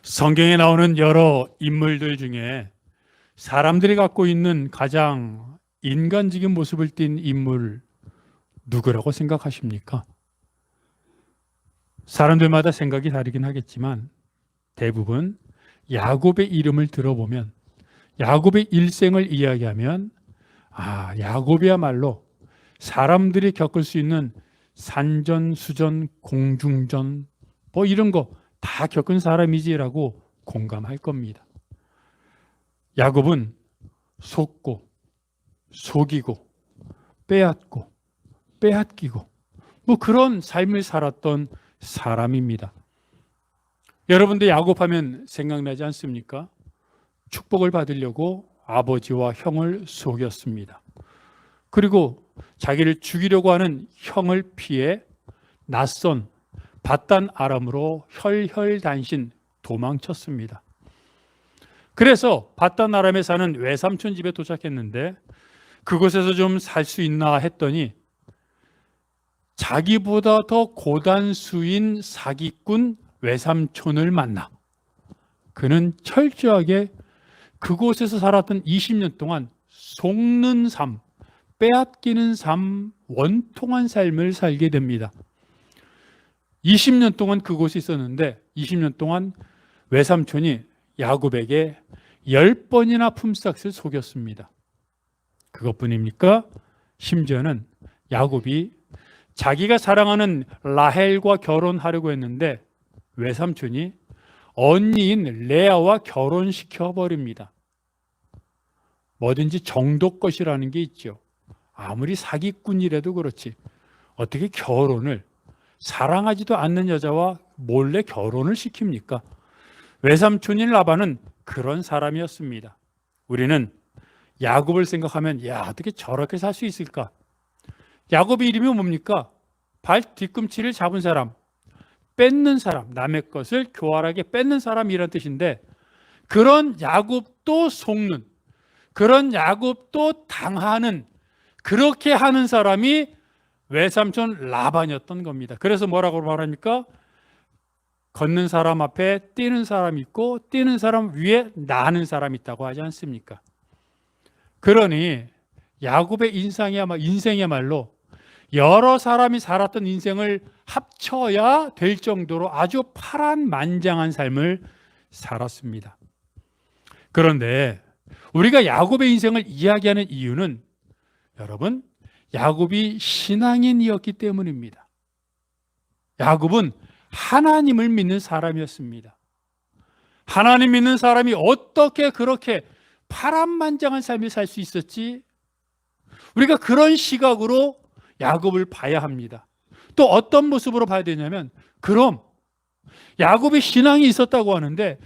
성경에 나오는 여러 인물들 중에 사람들이 갖고 있는 가장 인간적인 모습을 띤 인물 누구라고 생각하십니까? 사람들마다 생각이 다르긴 하겠지만 대부분 야곱의 이름을 들어보면, 야곱의 일생을 이야기하면 야곱이야말로 사람들이 겪을 수 있는 산전수전, 공중전 이런 거 다 겪은 사람이지라고 공감할 겁니다. 야곱은 속고 속이고 빼앗고 빼앗기고 그런 삶을 살았던 사람입니다. 여러분들 야곱하면 생각나지 않습니까? 축복을 받으려고 아버지와 형을 속였습니다. 그리고 자기를 죽이려고 하는 형을 피해 낯선 밧단 아람으로 혈혈단신 도망쳤습니다. 그래서 밧단 아람에 사는 외삼촌 집에 도착했는데 그곳에서 좀 살 수 있나 했더니 자기보다 더 고단수인 사기꾼 외삼촌을 만나 그는 철저하게 그곳에서 살았던 20년 동안 속는 삶, 빼앗기는 삶, 원통한 삶을 살게 됩니다. 20년 동안 그곳에 있었는데 20년 동안 외삼촌이 야곱에게 10번이나 품삯을 속였습니다. 그것뿐입니까? 심지어는 야곱이 자기가 사랑하는 라헬과 결혼하려고 했는데 외삼촌이 언니인 레아와 결혼시켜 버립니다. 뭐든지 정도껏이라는 게 있죠. 아무리 사기꾼이라도 그렇지 어떻게 결혼을, 사랑하지도 않는 여자와 몰래 결혼을 시킵니까? 외삼촌인 라반은 그런 사람이었습니다. 우리는 야곱을 생각하면 어떻게 저렇게 살 수 있을까? 야곱의 이름이 뭡니까? 발 뒤꿈치를 잡은 사람, 뺏는 사람, 남의 것을 교활하게 뺏는 사람이란 뜻인데 그런 야곱도 속는, 그런 야곱도 당하는, 그렇게 하는 사람이 외삼촌 라반이었던 겁니다. 그래서 뭐라고 말합니까? 걷는 사람 앞에 뛰는 사람이 있고 뛰는 사람 위에 나는 사람이 있다고 하지 않습니까? 그러니 야곱의 인생이야말로 여러 사람이 살았던 인생을 합쳐야 될 정도로 아주 파란만장한 삶을 살았습니다. 그런데 우리가 야곱의 인생을 이야기하는 이유는 여러분, 야곱이 신앙인이었기 때문입니다. 야곱은 하나님을 믿는 사람이었습니다. 하나님 믿는 사람이 어떻게 그렇게 파란만장한 삶을 살 수 있었지? 우리가 그런 시각으로 야곱을 봐야 합니다. 또 어떤 모습으로 봐야 되냐면, 그럼 야곱이 신앙이 있었다고 하는데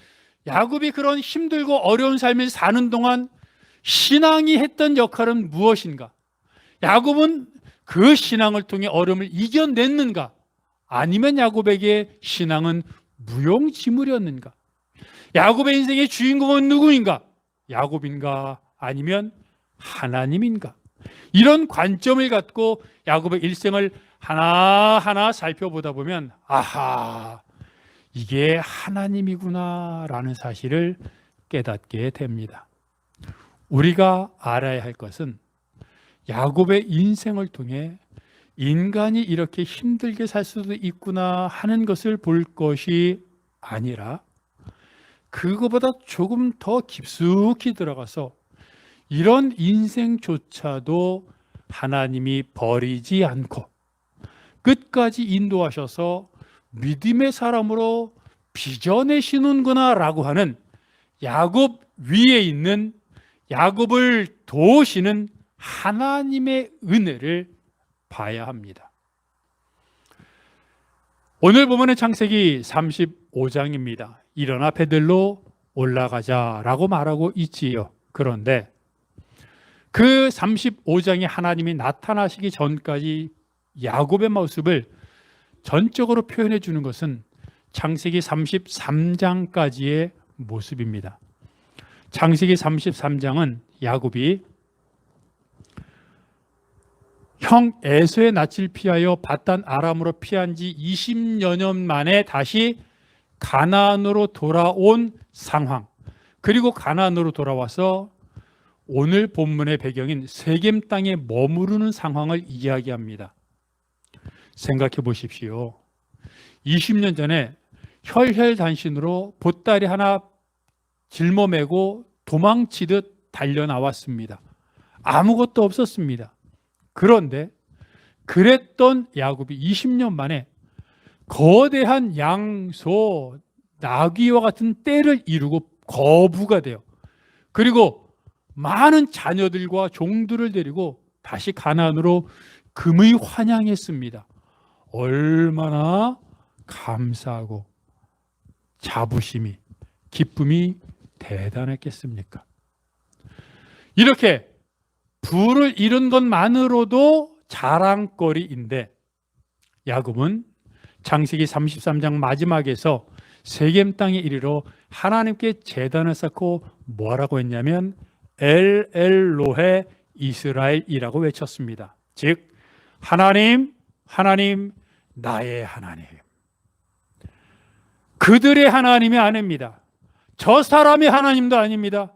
야곱이 그런 힘들고 어려운 삶을 사는 동안 신앙이 했던 역할은 무엇인가? 야곱은 그 신앙을 통해 어려움을 이겨냈는가? 아니면 야곱에게 신앙은 무용지물이었는가? 야곱의 인생의 주인공은 누구인가? 야곱인가? 아니면 하나님인가? 이런 관점을 갖고 야곱의 일생을 하나하나 살펴보다 보면 이게 하나님이구나 라는 사실을 깨닫게 됩니다. 우리가 알아야 할 것은 야곱의 인생을 통해 인간이 이렇게 힘들게 살 수도 있구나 하는 것을 볼 것이 아니라 그거보다 조금 더 깊숙이 들어가서 이런 인생조차도 하나님이 버리지 않고 끝까지 인도하셔서 믿음의 사람으로 빚어내시는구나 라고 하는 야곱 위에 있는 야곱을 도우시는 하나님의 은혜를 봐야 합니다. 오늘 본문의 창세기 35장입니다. 일어나 베들로 올라가자라고 말하고 있지요. 그런데 그 35장에 하나님이 나타나시기 전까지 야곱의 모습을 전적으로 표현해 주는 것은 창세기 33장까지의 모습입니다. 창세기 33장은 야곱이 형 에서의 낯을 피하여 밧단 아람으로 피한 지 20여 년 만에 다시 가나안으로 돌아온 상황, 그리고 가나안으로 돌아와서 오늘 본문의 배경인 세겜 땅에 머무르는 상황을 이야기합니다. 생각해 보십시오. 20년 전에 혈혈단신으로 보따리 하나 짊어매고 도망치듯 달려나왔습니다. 아무것도 없었습니다. 그런데 그랬던 야곱이 20년 만에 거대한 양소, 나귀와 같은 떼를 이루고 거부가 돼요. 그리고 많은 자녀들과 종들을 데리고 다시 가나안으로 금의 환향했습니다. 얼마나 감사하고 자부심이, 기쁨이 대단했겠습니까? 이렇게 부를 이룬 것만으로도 자랑거리인데 야곱은 창세기 33장 마지막에서 세겜 땅에 이르러 하나님께 제단을 쌓고 뭐라고 했냐면 엘로헤 이스라엘이라고 외쳤습니다. 즉 하나님, 하나님, 나의 하나님. 그들의 하나님이 아닙니다. 저 사람의 하나님도 아닙니다.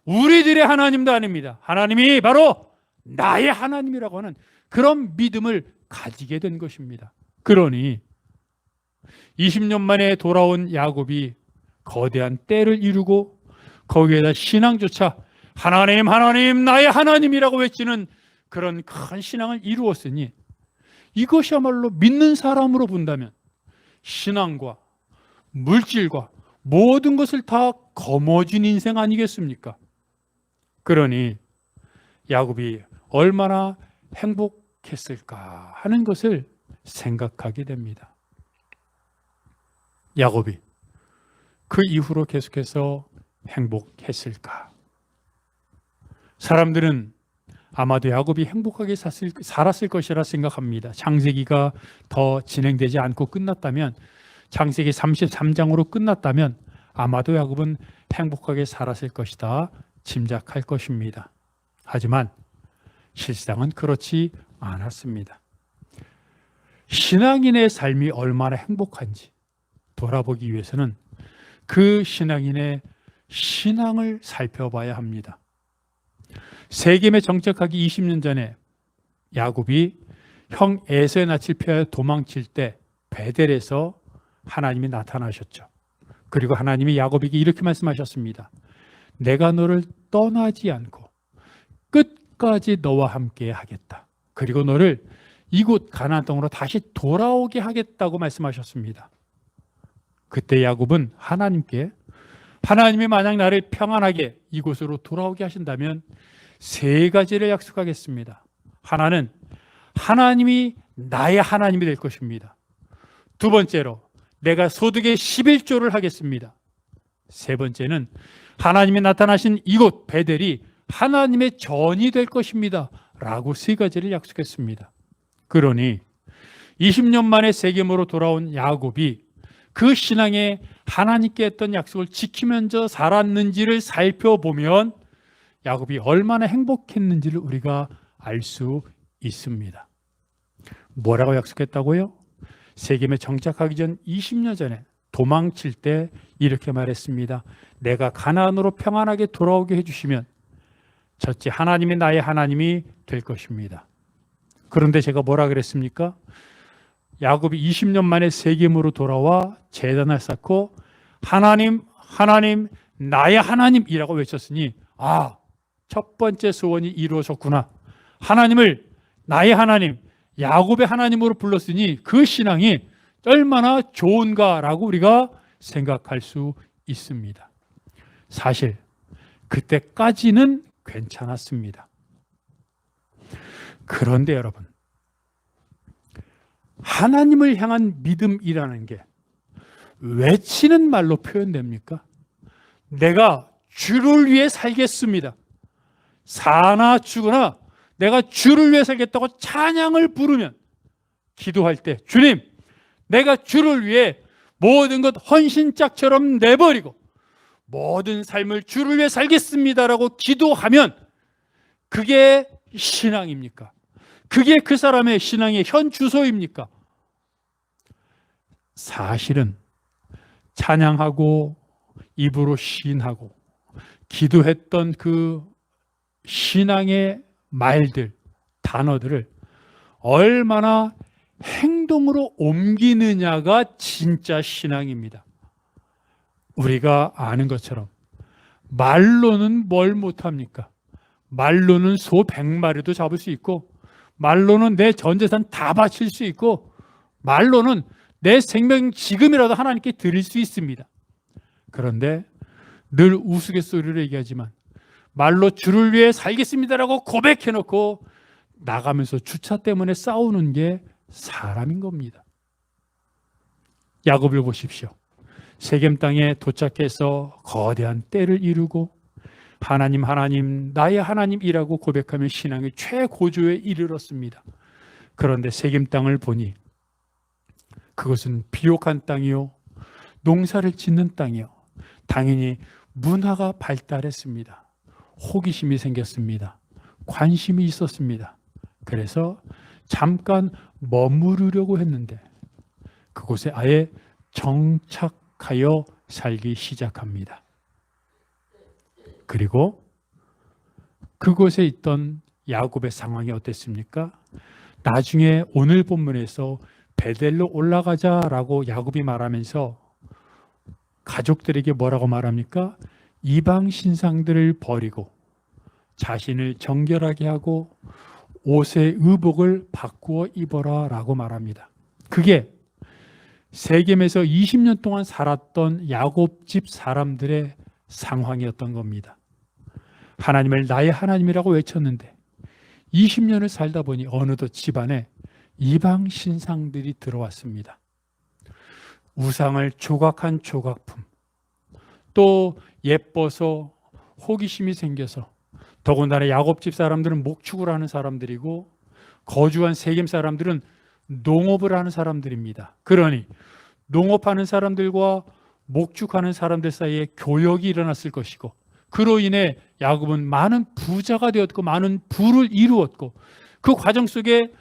우리들의 하나님도 아닙니다. 하나님이 바로 나의 하나님이라고 하는 그런 믿음을 가지게 된 것입니다. 그러니 20년 만에 돌아온 야곱이 거대한 떼를 이루고 거기에다 신앙조차 하나님, 하나님, 나의 하나님이라고 외치는 그런 큰 신앙을 이루었으니 이것이야말로 믿는 사람으로 본다면 신앙과 물질과 모든 것을 다 거머쥔 인생 아니겠습니까? 그러니 야곱이 얼마나 행복했을까 하는 것을 생각하게 됩니다. 야곱이 그 이후로 계속해서 행복했을까? 사람들은 아마도 야곱이 행복하게 살았을 것이라 생각합니다. 창세기가 더 진행되지 않고 끝났다면, 창세기 33장으로 끝났다면 아마도 야곱은 행복하게 살았을 것이다 짐작할 것입니다. 하지만 실상은 그렇지 않았습니다. 신앙인의 삶이 얼마나 행복한지 돌아보기 위해서는 그 신앙인의 신앙을 살펴봐야 합니다. 세겜에 정착하기 20년 전에 야곱이 형 에서의 낯을 피하여 도망칠 때 베델에서 하나님이 나타나셨죠. 그리고 하나님이 야곱에게 이렇게 말씀하셨습니다. 내가 너를 떠나지 않고 끝까지 너와 함께 하겠다. 그리고 너를 이곳 가나안 땅으로 다시 돌아오게 하겠다고 말씀하셨습니다. 그때 야곱은 하나님께 하나님이 만약 나를 평안하게 이곳으로 돌아오게 하신다면 세 가지를 약속하겠습니다. 하나는 하나님이 나의 하나님이 될 것입니다. 두 번째로 내가 소득의 11조를 하겠습니다. 세 번째는 하나님이 나타나신 이곳 베델이 하나님의 전이 될 것입니다. 라고 세 가지를 약속했습니다. 그러니 20년 만에 세겜으로 돌아온 야곱이 그 신앙에 하나님께 했던 약속을 지키면서 살았는지를 살펴보면 야곱이 얼마나 행복했는지를 우리가 알 수 있습니다. 뭐라고 약속했다고요? 세겜에 정착하기 전 20년 전에 도망칠 때 이렇게 말했습니다. 내가 가나안으로 평안하게 돌아오게 해주시면 첫째 하나님이 나의 하나님이 될 것입니다. 그런데 제가 뭐라 그랬습니까? 야곱이 20년 만에 세겜으로 돌아와 제단을 쌓고 하나님, 하나님, 나의 하나님이라고 외쳤으니 첫 번째 소원이 이루어졌구나. 하나님을 나의 하나님, 야곱의 하나님으로 불렀으니 그 신앙이 얼마나 좋은가라고 우리가 생각할 수 있습니다. 사실 그때까지는 괜찮았습니다. 그런데 여러분, 하나님을 향한 믿음이라는 게 외치는 말로 표현됩니까? 내가 주를 위해 살겠습니다. 사나 죽으나 내가 주를 위해 살겠다고 찬양을 부르면, 기도할 때 주님, 내가 주를 위해 모든 것 헌신짝처럼 내버리고 모든 삶을 주를 위해 살겠습니다라고 기도하면 그게 신앙입니까? 그게 그 사람의 신앙의 현 주소입니까? 사실은 찬양하고 입으로 시인하고 기도했던 그 신앙의 말들, 단어들을 얼마나 행동으로 옮기느냐가 진짜 신앙입니다. 우리가 아는 것처럼 말로는 뭘 못합니까? 말로는 소 100마리도 잡을 수 있고, 말로는 내 전 재산 다 바칠 수 있고, 말로는 내 생명 지금이라도 하나님께 드릴 수 있습니다. 그런데 늘 우스갯소리로 얘기하지만 말로 주를 위해 살겠습니다라고 고백해놓고 나가면서 주차 때문에 싸우는 게 사람인 겁니다. 야곱을 보십시오. 세겜 땅에 도착해서 거대한 떼를 이루고 하나님 하나님 나의 하나님이라고 고백하며 신앙의 최고조에 이르렀습니다. 그런데 세겜 땅을 보니 그것은 비옥한 땅이요 농사를 짓는 땅이요 당연히 문화가 발달했습니다. 호기심이 생겼습니다. 관심이 있었습니다. 그래서 잠깐 머무르려고 했는데 그곳에 아예 정착하여 살기 시작합니다. 그리고 그곳에 있던 야곱의 상황이 어땠습니까? 나중에 오늘 본문에서 베델로 올라가자라고 야곱이 말하면서 가족들에게 뭐라고 말합니까? 이방 신상들을 버리고 자신을 정결하게 하고 옷의 의복을 바꾸어 입어라 라고 말합니다. 그게 세겜에서 20년 동안 살았던 야곱 집 사람들의 상황이었던 겁니다. 하나님을 나의 하나님이라고 외쳤는데 20년을 살다 보니 어느덧 집안에 이방 신상들이 들어왔습니다. 우상을 조각한 조각품, 또 예뻐서 호기심이 생겨서, 더군다나 야곱집 사람들은 목축을 하는 사람들이고 거주한 세겜 사람들은 농업을 하는 사람들입니다. 그러니 농업하는 사람들과 목축하는 사람들 사이에 교역이 일어났을 것이고, 그로 인해 야곱은 많은 부자가 되었고 많은 부를 이루었고, 그 과정 속에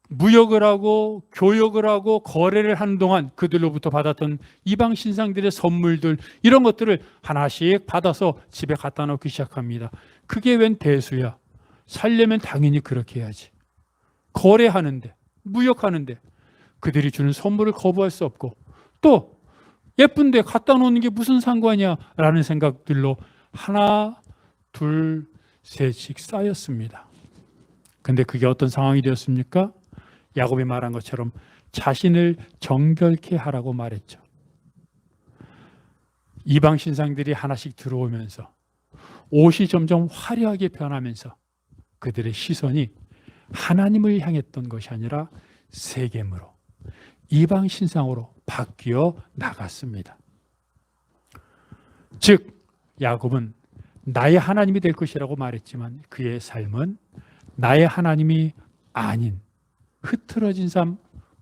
무역을 하고 교역을 하고 거래를 하는 동안 그들로부터 받았던 이방 신상들의 선물들, 이런 것들을 하나씩 받아서 집에 갖다 놓기 시작합니다. 그게 웬 대수야? 살려면 당연히 그렇게 해야지. 거래하는데, 무역하는데 그들이 주는 선물을 거부할 수 없고, 또 예쁜데 갖다 놓는 게 무슨 상관이야 라는 생각들로 하나 둘 셋씩 쌓였습니다. 근데 그게 어떤 상황이 되었습니까? 야곱이 말한 것처럼 자신을 정결케 하라고 말했죠. 이방 신상들이 하나씩 들어오면서 옷이 점점 화려하게 변하면서 그들의 시선이 하나님을 향했던 것이 아니라 세겜으로, 이방 신상으로 바뀌어 나갔습니다. 즉 야곱은 나의 하나님이 될 것이라고 말했지만 그의 삶은 나의 하나님이 아닌 흐트러진 삶,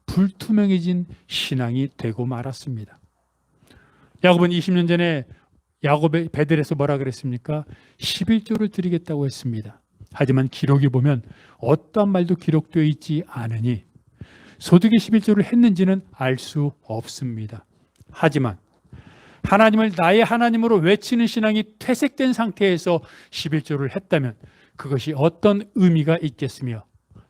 불투명해진 신앙이 되고 말았습니다. 야곱은 20년 전에 야곱의 베델에서 뭐라 그랬습니까? 11조를 드리겠다고 했습니다. 하지만 기록이 보면 어떠한 말도 기록되어 있지 않으니 소득의 11조를 했는지는 알 수 없습니다. 하지만 하나님을 나의 하나님으로 외치는 신앙이 퇴색된 상태에서 11조를 했다면 그것이 어떤 의미가 있겠으며,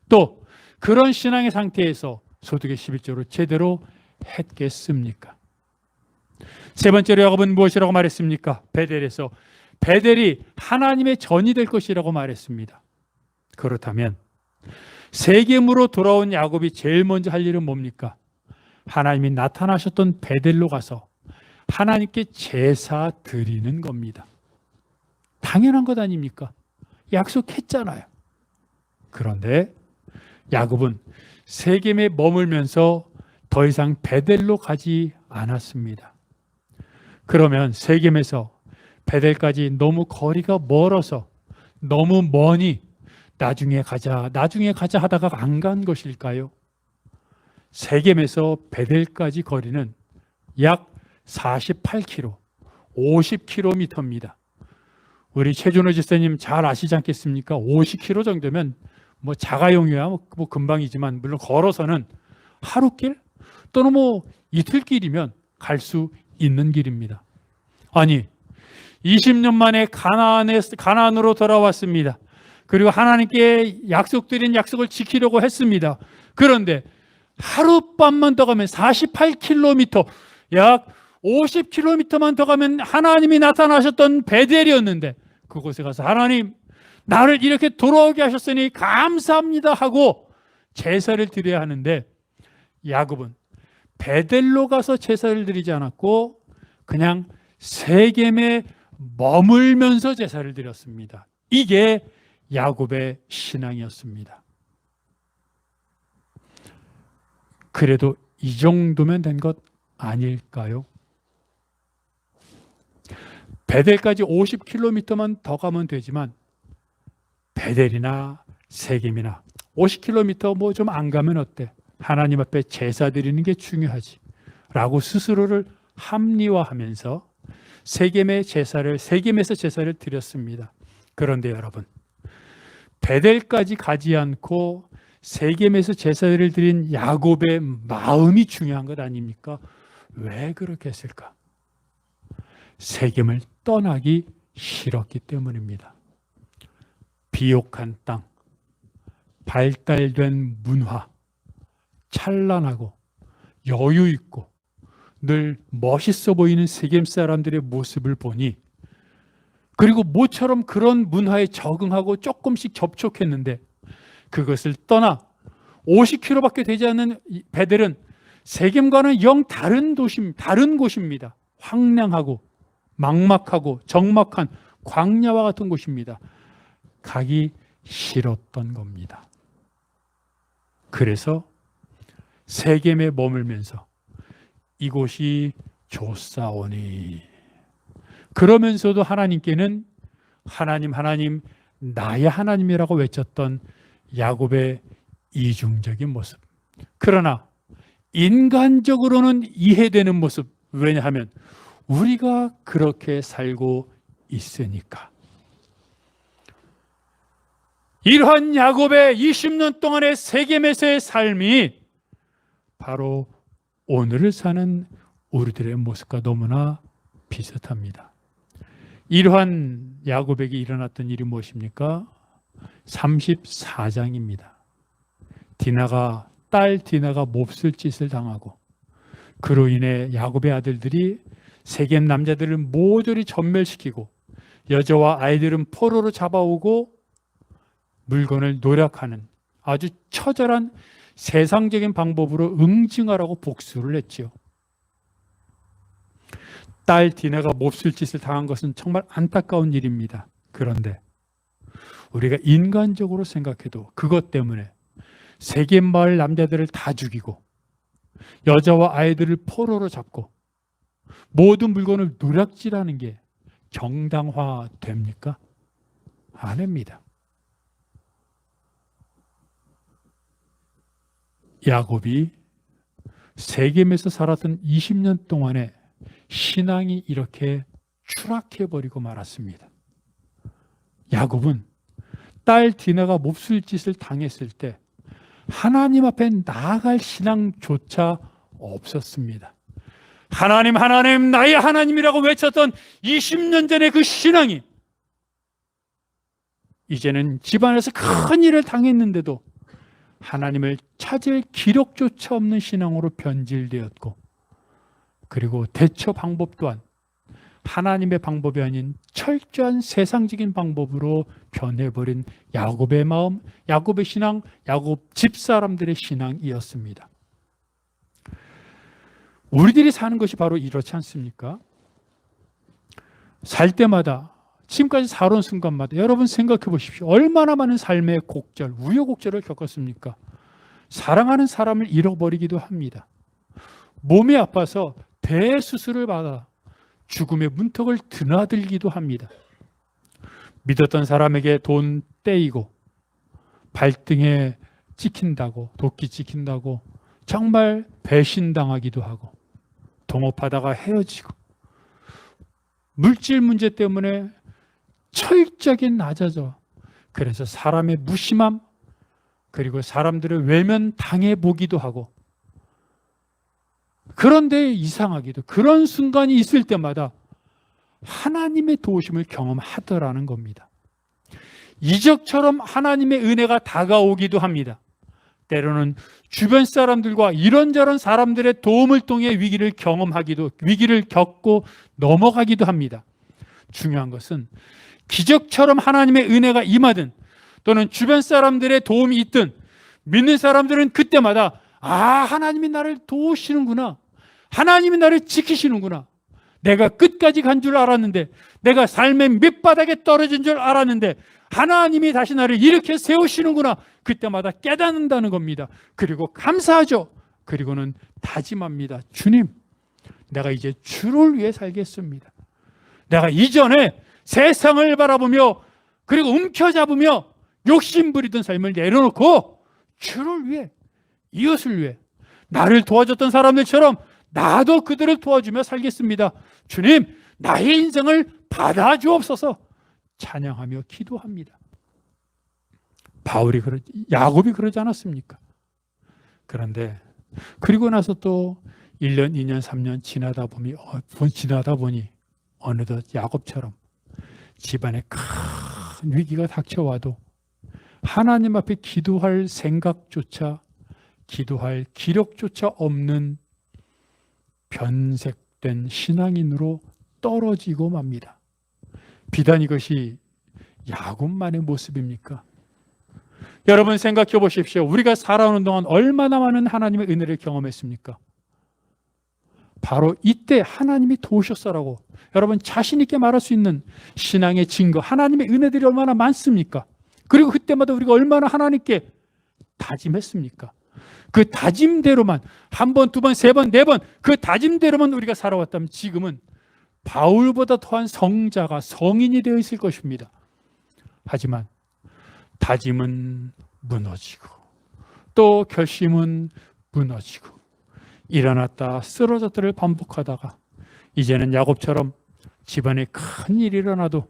또 그런 신앙의 상태에서 소득의 11조를 제대로 했겠습니까? 세 번째로 야곱은 무엇이라고 말했습니까? 베델에서 베델이 하나님의 전이 될 것이라고 말했습니다. 그렇다면 세겜으로 돌아온 야곱이 제일 먼저 할 일은 뭡니까? 하나님이 나타나셨던 베델로 가서 하나님께 제사 드리는 겁니다. 당연한 것 아닙니까? 약속했잖아요. 그런데 야곱은 세겜에 머물면서 더 이상 베델로 가지 않았습니다. 그러면 세겜에서 베델까지 너무 거리가 멀어서 너무 머니 나중에 가자 하다가 안 간 것일까요? 세겜에서 베델까지 거리는 약 48km, 50km입니다. 우리 최준호 집사님 잘 아시지 않겠습니까? 50km 정도면 뭐 자가용이야 뭐 금방이지만, 물론 걸어서는 하루길 또는 뭐 이틀길이면 갈 수 있는 길입니다. 아니, 20년 만에 가나안으로 돌아왔습니다. 그리고 하나님께 약속드린 약속을 지키려고 했습니다. 그런데 하룻밤만 더 가면 48km, 약 50km만 더 가면 하나님이 나타나셨던 베델이었는데, 그곳에 가서 하나님, 나를 이렇게 돌아오게 하셨으니 감사합니다 하고 제사를 드려야 하는데, 야곱은 베델로 가서 제사를 드리지 않았고 그냥 세겜에 머물면서 제사를 드렸습니다. 이게 야곱의 신앙이었습니다. 그래도 이 정도면 된 것 아닐까요? 베델까지 50km만 더 가면 되지만 베델이나 세겜이나 50km 뭐 좀 안 가면 어때? 하나님 앞에 제사 드리는 게 중요하지 라고 스스로를 합리화하면서 세겜에서 제사를 드렸습니다. 그런데 여러분, 베델까지 가지 않고 세겜에서 제사를 드린 야곱의 마음이 중요한 것 아닙니까? 왜 그렇게 했을까? 세겜을 떠나기 싫었기 때문입니다. 비옥한 땅, 발달된 문화, 찬란하고 여유 있고 늘 멋있어 보이는 세겜 사람들의 모습을 보니, 그리고 모처럼 그런 문화에 적응하고 조금씩 접촉했는데 그것을 떠나 50km밖에 되지 않는 베델은 세겜과는 영 다른 곳입니다. 황량하고 막막하고 적막한 광야와 같은 곳입니다. 가기 싫었던 겁니다. 그래서 세겜에 머물면서 이곳이 좋사오니, 그러면서도 하나님께는 하나님 나의 하나님이라고 외쳤던 야곱의 이중적인 모습, 그러나 인간적으로는 이해되는 모습, 왜냐하면 우리가 그렇게 살고 있으니까. 이러한 야곱의 20년 동안의 세겜에서의 삶이 바로 오늘을 사는 우리들의 모습과 너무나 비슷합니다. 이러한 야곱에게 일어났던 일이 무엇입니까? 34장입니다. 딸 디나가 몹쓸 짓을 당하고, 그로 인해 야곱의 아들들이 세겜 남자들을 모조리 전멸시키고 여자와 아이들은 포로로 잡아오고 물건을 노력하는 아주 처절한 세상적인 방법으로 응징하라고 복수를 했지요. 딸 디나가 몹쓸 짓을 당한 것은 정말 안타까운 일입니다. 그런데 우리가 인간적으로 생각해도 그것 때문에 세겜 마을 남자들을 다 죽이고 여자와 아이들을 포로로 잡고 모든 물건을 노략질하는 게 정당화됩니까? 아닙니다. 야곱이 세겜에서 살았던 20년 동안에 신앙이 이렇게 추락해버리고 말았습니다. 야곱은 딸 디나가 몹쓸 짓을 당했을 때 하나님 앞에 나아갈 신앙조차 없었습니다. 하나님 나의 하나님이라고 외쳤던 20년 전의 그 신앙이 이제는 집안에서 큰 일을 당했는데도 하나님을 찾을 기력조차 없는 신앙으로 변질되었고, 그리고 대처 방법 또한 하나님의 방법이 아닌 철저한 세상적인 방법으로 변해버린 야곱의 마음, 야곱의 신앙, 야곱 집사람들의 신앙이었습니다. 우리들이 사는 것이 바로 이렇지 않습니까? 살 때마다, 지금까지 살아온 순간마다 여러분 생각해 보십시오. 얼마나 많은 삶의 곡절, 우여곡절을 겪었습니까? 사랑하는 사람을 잃어버리기도 합니다. 몸이 아파서 대수술을 받아 죽음의 문턱을 드나들기도 합니다. 믿었던 사람에게 돈 떼이고 발등에 찍힌다고, 도끼 찍힌다고 정말 배신당하기도 하고, 동업하다가 헤어지고, 물질 문제 때문에 철저하게 낮아져. 그래서 사람의 무심함, 그리고 사람들을 외면당해 보기도 하고, 그런데 이상하게도 그런 순간이 있을 때마다 하나님의 도우심을 경험하더라는 겁니다. 이적처럼 하나님의 은혜가 다가오기도 합니다. 때로는 주변 사람들과 이런저런 사람들의 도움을 통해 위기를 겪고 넘어가기도 합니다. 중요한 것은 기적처럼 하나님의 은혜가 임하든 또는 주변 사람들의 도움이 있든 믿는 사람들은 그때마다 하나님이 나를 도우시는구나. 하나님이 나를 지키시는구나. 내가 끝까지 간 줄 알았는데, 내가 삶의 밑바닥에 떨어진 줄 알았는데 하나님이 다시 나를 일으켜 세우시는구나. 그때마다 깨닫는다는 겁니다. 그리고 감사하죠. 그리고는 다짐합니다. 주님, 내가 이제 주를 위해 살겠습니다. 내가 이전에 세상을 바라보며 그리고 움켜잡으며 욕심부리던 삶을 내려놓고 주를 위해, 이웃을 위해, 나를 도와줬던 사람들처럼 나도 그들을 도와주며 살겠습니다. 주님, 나의 인생을 받아주옵소서. 찬양하며 기도합니다. 야곱이 그러지 않았습니까? 그런데 그리고 나서 또 1년, 2년, 3년 지나다 보니 어느덧 야곱처럼 집안에 큰 위기가 닥쳐와도 하나님 앞에 기도할 생각조차, 기도할 기력조차 없는 변색된 신앙인으로 떨어지고 맙니다. 비단 이것이 야곱만의 모습입니까? 여러분 생각해 보십시오. 우리가 살아오는 동안 얼마나 많은 하나님의 은혜를 경험했습니까? 바로 이때 하나님이 도우셨어라고 여러분 자신 있게 말할 수 있는 신앙의 증거, 하나님의 은혜들이 얼마나 많습니까? 그리고 그때마다 우리가 얼마나 하나님께 다짐했습니까? 그 다짐대로만 한 번, 두 번, 세 번, 네 번 그 다짐대로만 우리가 살아왔다면 지금은 바울보다 더한 성자가, 성인이 되어 있을 것입니다. 하지만 다짐은 무너지고 또 결심은 무너지고 일어났다 쓰러졌다를 반복하다가 이제는 야곱처럼 집안에 큰 일이 일어나도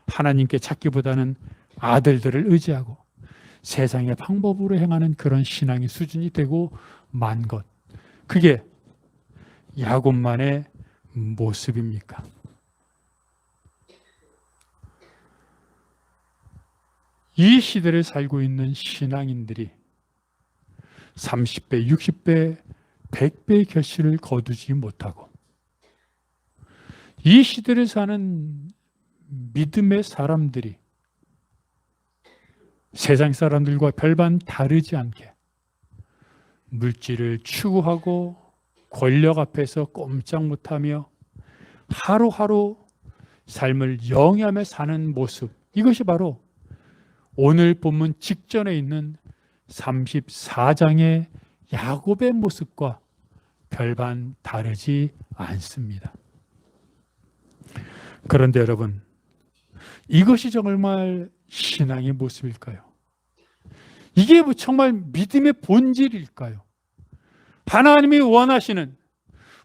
하나님께 찾기보다는 아들들을 의지하고 세상의 방법으로 행하는 그런 신앙의 수준이 되고 만 것, 그게 야곱만의 모습입니까? 이 시대를 살고 있는 신앙인들이 30배, 60배, 100배의 결실을 거두지 못하고 이 시대를 사는 믿음의 사람들이 세상 사람들과 별반 다르지 않게 물질을 추구하고 권력 앞에서 꼼짝 못하며 하루하루 삶을 영위하며 사는 모습, 이것이 바로 오늘 본문 직전에 있는 34장의 야곱의 모습과 별반 다르지 않습니다. 그런데 여러분, 이것이 정말 신앙의 모습일까요? 이게 정말 믿음의 본질일까요? 하나님이 원하시는,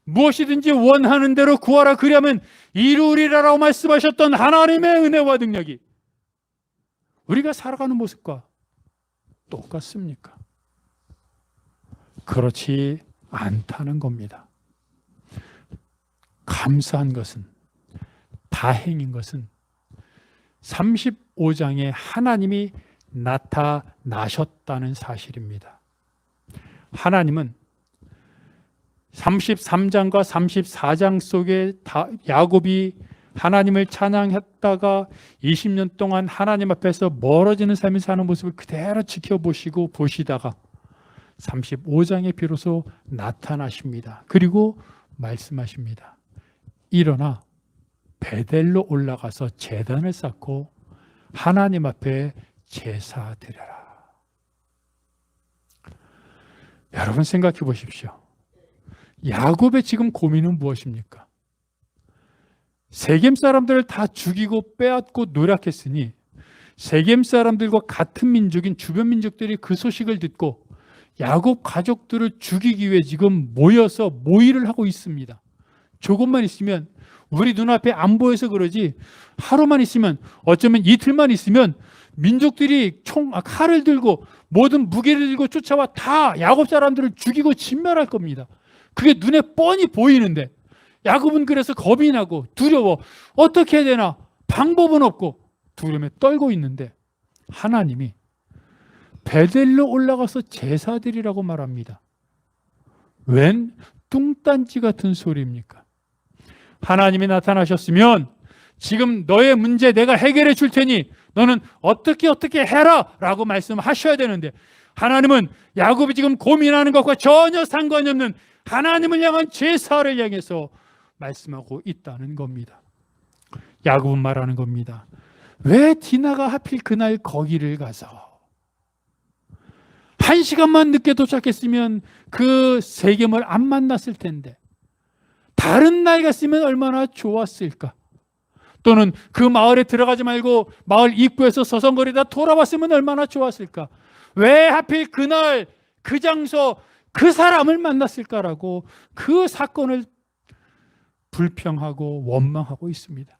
무엇이든지 원하는 대로 구하라 그리하면 이루리라라고 말씀하셨던 하나님의 은혜와 능력이 우리가 살아가는 모습과 똑같습니까? 그렇지 않다는 겁니다. 감사한 것은, 다행인 것은 35장에 하나님이 나타나셨다는 사실입니다. 하나님은 33장과 34장 속에 야곱이 하나님을 찬양했다가 20년 동안 하나님 앞에서 멀어지는 삶을 사는 모습을 그대로 지켜보시고 보시다가 35장에 비로소 나타나십니다. 그리고 말씀하십니다. 일어나 베델로 올라가서 제단을 쌓고 하나님 앞에 제사 드려라. 여러분 생각해 보십시오. 야곱의 지금 고민은 무엇입니까? 세겜 사람들을 다 죽이고 빼앗고 노력했으니 세겜 사람들과 같은 민족인 주변 민족들이 그 소식을 듣고 야곱 가족들을 죽이기 위해 지금 모여서 모의를 하고 있습니다. 조금만 있으면 우리 눈앞에 안 보여서 그러지 하루만 있으면, 어쩌면 이틀만 있으면 민족들이 칼을 들고 모든 무게를 들고 쫓아와 다 야곱 사람들을 죽이고 진멸할 겁니다. 그게 눈에 뻔히 보이는데 야곱은 그래서 겁이 나고 두려워. 어떻게 해야 되나? 방법은 없고 두려움에 떨고 있는데 하나님이 베델로 올라가서 제사 드리라고 말합니다. 웬 뚱딴지 같은 소리입니까? 하나님이 나타나셨으면 지금 너의 문제 내가 해결해 줄 테니 너는 어떻게 해라 라고 말씀하셔야 되는데 하나님은 야곱이 지금 고민하는 것과 전혀 상관이 없는 하나님을 향한 제사를 향해서 말씀하고 있다는 겁니다. 야곱은 말하는 겁니다. 왜 디나가 하필 그날 거기를 가서 1시간만 늦게 도착했으면 그 세겜을 안 만났을 텐데 다른 날 갔으면 얼마나 좋았을까? 또는 그 마을에 들어가지 말고 마을 입구에서 서성거리다 돌아왔으면 얼마나 좋았을까? 왜 하필 그날 그 장소 그 사람을 만났을까라고 그 사건을 불평하고 원망하고 있습니다.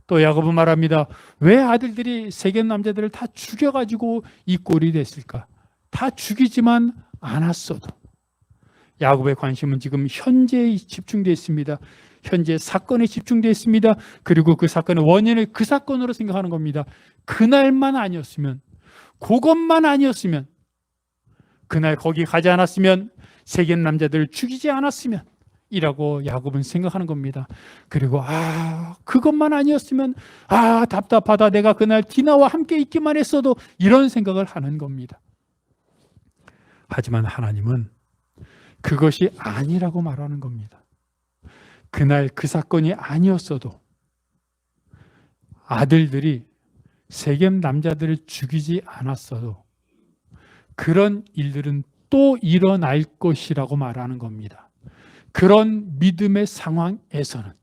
또 야곱은 말합니다. 왜 아들들이 세겜 남자들을 다 죽여가지고 이 꼴이 됐을까? 다 죽이지만 않았어도 야곱의 관심은 지금 현재에 집중되어 있습니다. 현재 사건에 집중되어 있습니다. 그리고 그 사건의 원인을 그 사건으로 생각하는 겁니다. 그날만 아니었으면, 그것만 아니었으면, 그날 거기 가지 않았으면, 세겜 남자들을 죽이지 않았으면 이라고 야곱은 생각하는 겁니다. 그리고 그것만 아니었으면 답답하다. 내가 그날 디나와 함께 있기만 했어도 이런 생각을 하는 겁니다. 하지만 하나님은 그것이 아니라고 말하는 겁니다. 그날 그 사건이 아니었어도 아들들이 세겜 남자들을 죽이지 않았어도 그런 일들은 또 일어날 것이라고 말하는 겁니다. 그런 믿음의 상황에서는,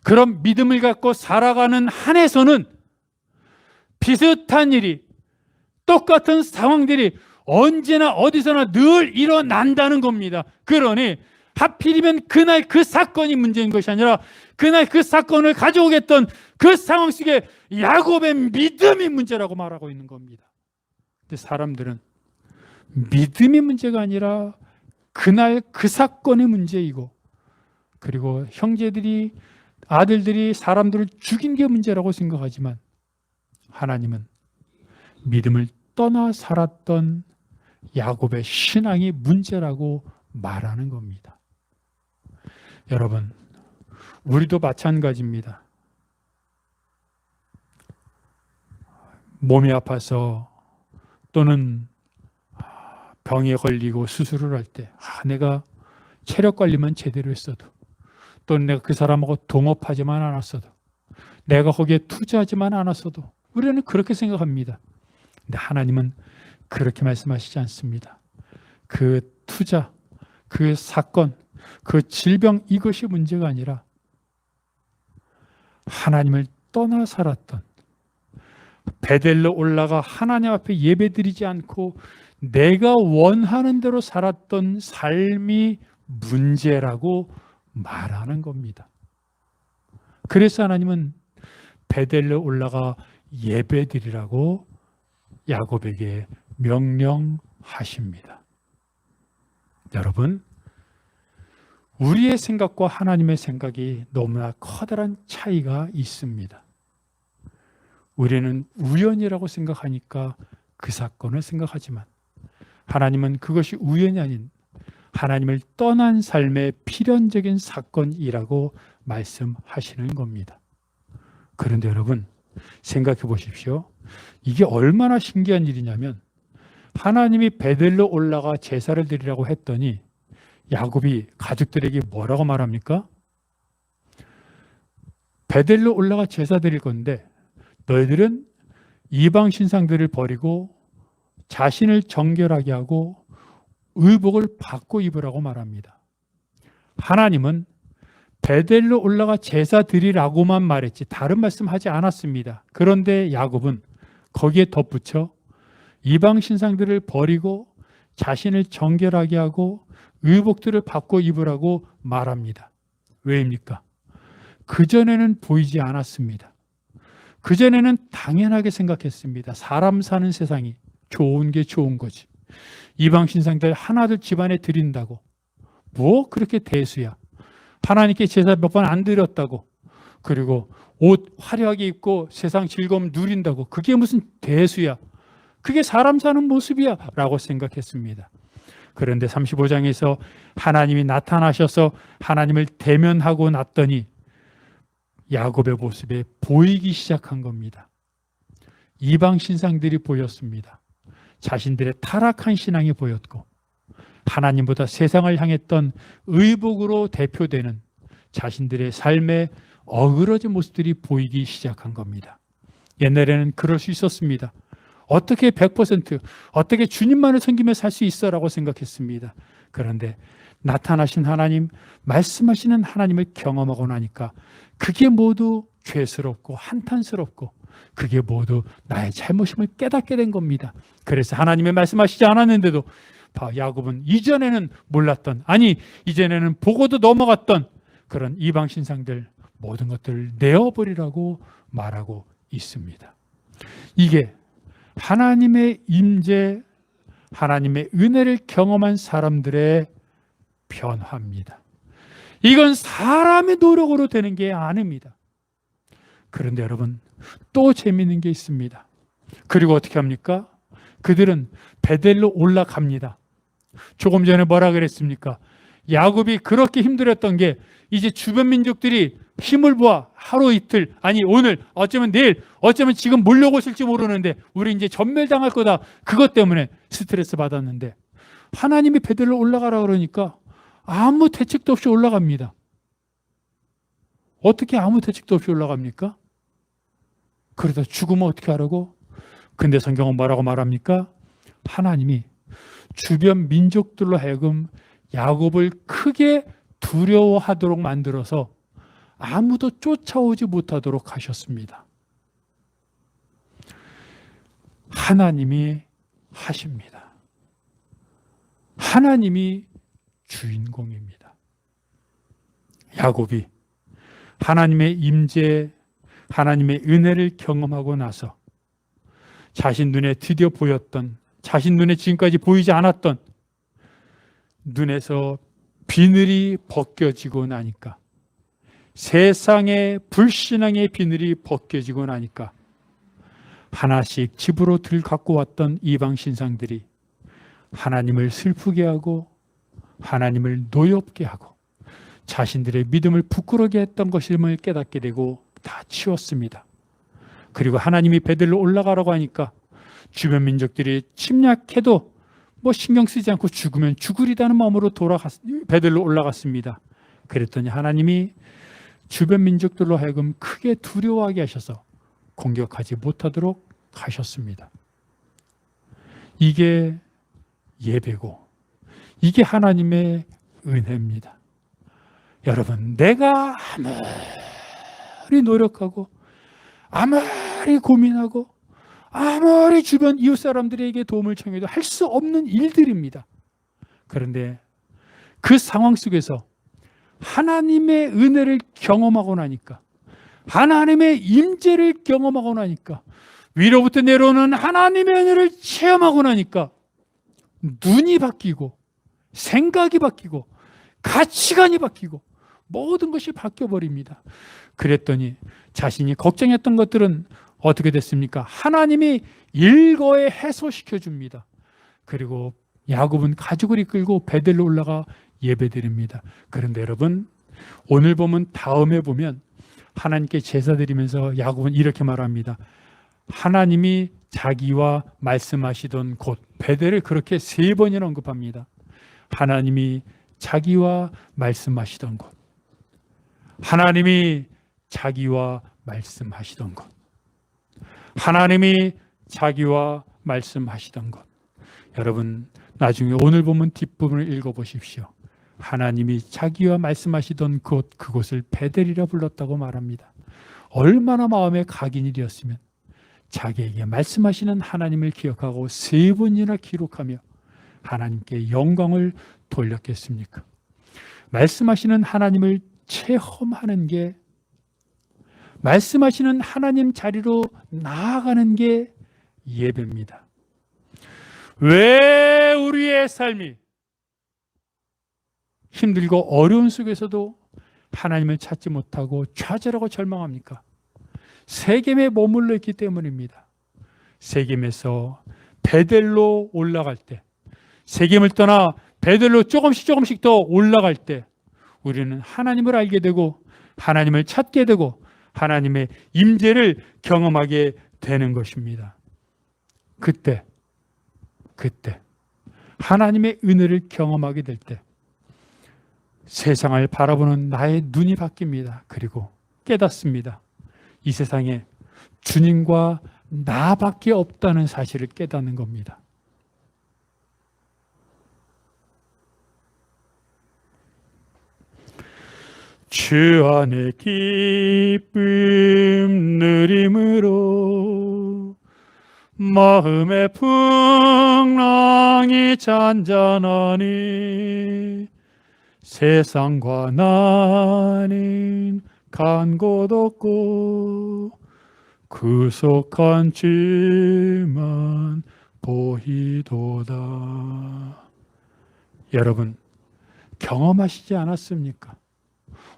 그런 믿음을 갖고 살아가는 한에서는 비슷한 일이, 똑같은 상황들이 언제나 어디서나 늘 일어난다는 겁니다. 그러니 하필이면 그날 그 사건이 문제인 것이 아니라 그날 그 사건을 가져오겠던 그 상황 속에 야곱의 믿음이 문제라고 말하고 있는 겁니다. 근데 사람들은 믿음이 문제가 아니라 그날 그 사건의 문제이고, 그리고 형제들이, 아들들이 사람들을 죽인 게 문제라고 생각하지만 하나님은 믿음을 떠나 살았던 야곱의 신앙이 문제라고 말하는 겁니다. 여러분, 우리도 마찬가지입니다. 몸이 아파서 또는 병에 걸리고 수술을 할 때 내가 체력 관리만 제대로 했어도, 또는 내가 그 사람하고 동업하지만 않았어도, 내가 거기에 투자하지만 않았어도 우리는 그렇게 생각합니다. 근데 하나님은 그렇게 말씀하시지 않습니다. 그 투자, 그 사건, 그 질병, 이것이 문제가 아니라 하나님을 떠나 살았던, 베델로 올라가 하나님 앞에 예배드리지 않고 내가 원하는 대로 살았던 삶이 문제라고 말하는 겁니다. 그래서 하나님은 베델로 올라가 예배드리라고 야곱에게 명령하십니다. 여러분, 우리의 생각과 하나님의 생각이 너무나 커다란 차이가 있습니다. 우리는 우연이라고 생각하니까 그 사건을 생각하지만 하나님은 그것이 우연이 아닌 하나님을 떠난 삶의 필연적인 사건이라고 말씀하시는 겁니다. 그런데 여러분, 생각해 보십시오. 이게 얼마나 신기한 일이냐면 하나님이 베델로 올라가 제사를 드리라고 했더니 야곱이 가족들에게 뭐라고 말합니까? 베델로 올라가 제사 드릴 건데 너희들은 이방 신상들을 버리고 자신을 정결하게 하고 의복을 바꿔 입으라고 말합니다. 하나님은 베델로 올라가 제사 드리라고만 말했지 다른 말씀하지 않았습니다. 그런데 야곱은 거기에 덧붙여 이방 신상들을 버리고 자신을 정결하게 하고 의복들을 바꿔 입으라고 말합니다. 왜입니까? 그전에는 보이지 않았습니다. 그전에는 당연하게 생각했습니다. 사람 사는 세상이 좋은 게 좋은 거지. 이방 신상들 하나둘 집안에 드린다고 뭐 그렇게 대수야. 하나님께 제사 몇 번 안 드렸다고. 그리고 옷 화려하게 입고 세상 즐거움 누린다고. 그게 무슨 대수야. 그게 사람 사는 모습이야 라고 생각했습니다. 그런데 35장에서 하나님이 나타나셔서 하나님을 대면하고 났더니 야곱의 모습에 보이기 시작한 겁니다. 이방 신상들이 보였습니다. 자신들의 타락한 신앙이 보였고 하나님보다 세상을 향했던 의복으로 대표되는 자신들의 삶의 어그러진 모습들이 보이기 시작한 겁니다. 옛날에는 그럴 수 있었습니다. 어떻게 100% 어떻게 주님만을 섬기며 살 수 있어라고 생각했습니다. 그런데 나타나신 하나님, 말씀하시는 하나님을 경험하고 나니까 그게 모두 죄스럽고 한탄스럽고 그게 모두 나의 잘못임을 깨닫게 된 겁니다. 그래서 하나님의 말씀하시지 않았는데도 야곱은 이전에는 몰랐던, 아니 이전에는 보고도 넘어갔던 그런 이방 신상들 모든 것들을 내어버리라고 말하고 있습니다. 이게 하나님의 임재, 하나님의 은혜를 경험한 사람들의 변화입니다. 이건 사람의 노력으로 되는 게 아닙니다. 그런데 여러분, 또 재미있는 게 있습니다. 그리고 어떻게 합니까? 그들은 베델로 올라갑니다. 조금 전에 뭐라 그랬습니까? 야곱이 그렇게 힘들었던 게 이제 주변 민족들이 힘을 보아 하루 이틀, 아니 오늘, 어쩌면 내일, 어쩌면 지금 몰려오실지 모르는데 우리 이제 전멸당할 거다. 그것 때문에 스트레스 받았는데 하나님이 베델로 올라가라 그러니까 아무 대책도 없이 올라갑니다. 어떻게 아무 대책도 없이 올라갑니까? 그러다 죽으면 어떻게 하라고? 근데 성경은 뭐라고 말합니까? 하나님이 주변 민족들로 하여금 야곱을 크게 두려워하도록 만들어서 아무도 쫓아오지 못하도록 하셨습니다. 하나님이 하십니다. 하나님이 주인공입니다. 야곱이 하나님의 임재, 하나님의 은혜를 경험하고 나서 자신 눈에 드디어 보였던, 자신 눈에 지금까지 보이지 않았던 눈에서 비늘이 벗겨지고 나니까, 세상의 불신앙의 비늘이 벗겨지고 나니까 하나씩 집으로 갖고 왔던 이방 신상들이 하나님을 슬프게 하고 하나님을 노엽게 하고 자신들의 믿음을 부끄러게 했던 것임을 깨닫게 되고 다 치웠습니다. 그리고 하나님이 베델로 올라가라고 하니까 주변 민족들이 침략해도 뭐 신경 쓰지 않고 죽으면 죽으리다는 마음으로 베델로 올라갔습니다. 그랬더니 하나님이 주변 민족들로 하여금 크게 두려워하게 하셔서 공격하지 못하도록 하셨습니다. 이게 예배고 이게 하나님의 은혜입니다. 여러분, 내가 아무리 노력하고 아무리 고민하고 아무리 주변 이웃 사람들에게 도움을 청해도 할 수 없는 일들입니다. 그런데 그 상황 속에서 하나님의 은혜를 경험하고 나니까, 하나님의 임재를 경험하고 나니까, 위로부터 내려오는 하나님의 은혜를 체험하고 나니까 눈이 바뀌고 생각이 바뀌고 가치관이 바뀌고 모든 것이 바뀌어버립니다. 그랬더니 자신이 걱정했던 것들은 어떻게 됐습니까? 하나님이 일거에 해소시켜 줍니다. 그리고 야곱은 가족을 이끌고 베델로 올라가 예배드립니다. 그런데 여러분, 오늘 보면 다음에 보면 하나님께 제사 드리면서 야곱은 이렇게 말합니다. 하나님이 자기와 말씀하시던 곳, 베델을 그렇게 3번이나 언급합니다. 하나님이 자기와 말씀하시던 곳, 하나님이 자기와 말씀하시던 곳, 하나님이 자기와 말씀하시던 것. 여러분, 나중에 오늘 보면 뒷부분을 읽어보십시오. 하나님이 자기와 말씀하시던 곳, 그곳을 베델이라 불렀다고 말합니다. 얼마나 마음에 각인 일이었으면 자기에게 말씀하시는 하나님을 기억하고 3번이나 기록하며 하나님께 영광을 돌렸겠습니까? 말씀하시는 하나님을 체험하는 게, 말씀하시는 하나님 자리로 나아가는 게 예배입니다. 왜 우리의 삶이 힘들고 어려운 속에서도 하나님을 찾지 못하고 좌절하고 절망합니까? 세겜에 머물러 있기 때문입니다. 세겜에서 베델로 올라갈 때, 세겜을 떠나 베델로 조금씩 더 올라갈 때 우리는 하나님을 알게 되고 하나님을 찾게 되고 하나님의 임재를 경험하게 되는 것입니다. 그때 하나님의 은혜를 경험하게 될 때 세상을 바라보는 나의 눈이 바뀝니다. 그리고 깨닫습니다. 이 세상에 주님과 나밖에 없다는 사실을 깨닫는 겁니다. 주 안에 기쁨 누림으로 마음의 풍랑이 잔잔하니 세상과 나는 간 곳 없고 구속한 주만 보이도다. 여러분 경험하시지 않았습니까?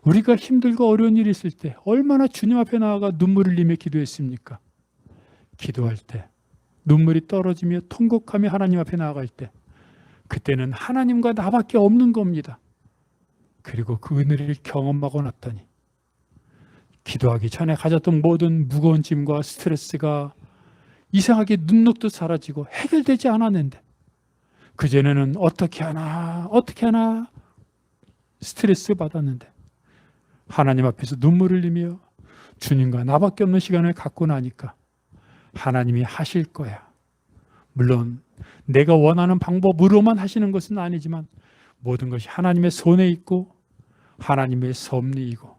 우리가 힘들고 어려운 일이 있을 때 얼마나 주님 앞에 나아가 눈물을 흘리며 기도했습니까? 기도할 때 눈물이 떨어지며 통곡하며 하나님 앞에 나아갈 때 그때는 하나님과 나밖에 없는 겁니다. 그리고 그 은혜를 경험하고 났더니 기도하기 전에 가졌던 모든 무거운 짐과 스트레스가 이상하게 눈 녹듯 사라지고 해결되지 않았는데 그전에는 어떻게 하나 스트레스 받았는데 하나님 앞에서 눈물을 흘리며 주님과 나밖에 없는 시간을 갖고 나니까 하나님이 하실 거야. 물론 내가 원하는 방법으로만 하시는 것은 아니지만 모든 것이 하나님의 손에 있고 하나님의 섭리이고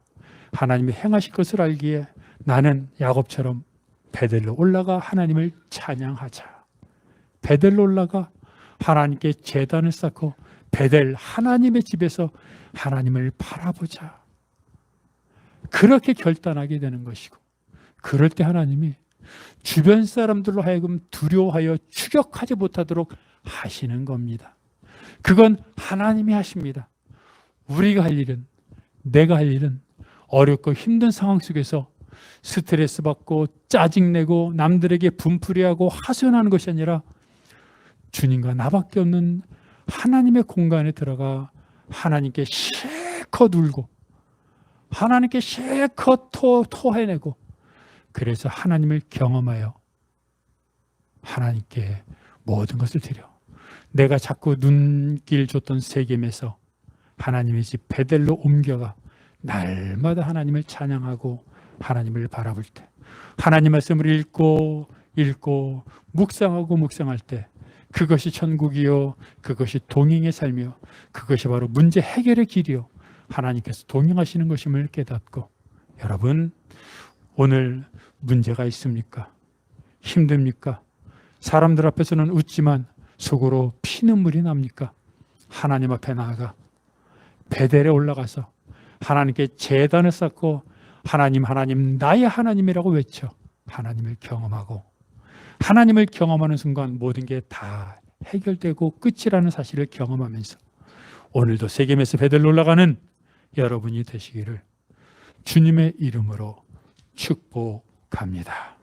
하나님이 행하실 것을 알기에 나는 야곱처럼 베델로 올라가 하나님을 찬양하자. 베델로 올라가 하나님께 제단을 쌓고 베델 하나님의 집에서 하나님을 바라보자. 그렇게 결단하게 되는 것이고 그럴 때 하나님이 주변 사람들로 하여금 두려워하여 추격하지 못하도록 하시는 겁니다. 그건 하나님이 하십니다. 우리가 할 일은, 내가 할 일은 어렵고 힘든 상황 속에서 스트레스 받고 짜증내고 남들에게 분풀이하고 하소연하는 것이 아니라 주님과 나밖에 없는 하나님의 공간에 들어가 하나님께 실컷 울고 하나님께 실컷 토해내고 그래서 하나님을 경험하여 하나님께 모든 것을 드려 내가 자꾸 눈길 줬던 세겜에서 하나님의 집 베델로 옮겨가 날마다 하나님을 찬양하고 하나님을 바라볼 때 하나님 말씀을 읽고 묵상할 때 그것이 천국이요 그것이 동행의 삶이요 그것이 바로 문제 해결의 길이요 하나님께서 동행하시는 것임을 깨닫고 여러분 오늘 문제가 있습니까? 힘듭니까? 사람들 앞에서는 웃지만 속으로 피눈물이 납니까? 하나님 앞에 나아가 베델에 올라가서 하나님께 제단을 쌓고 하나님 나의 하나님이라고 외쳐 하나님을 경험하고 하나님을 경험하는 순간 모든 게 다 해결되고 끝이라는 사실을 경험하면서 오늘도 세겜에서 베델로 올라가는 여러분이 되시기를 주님의 이름으로 축복합니다.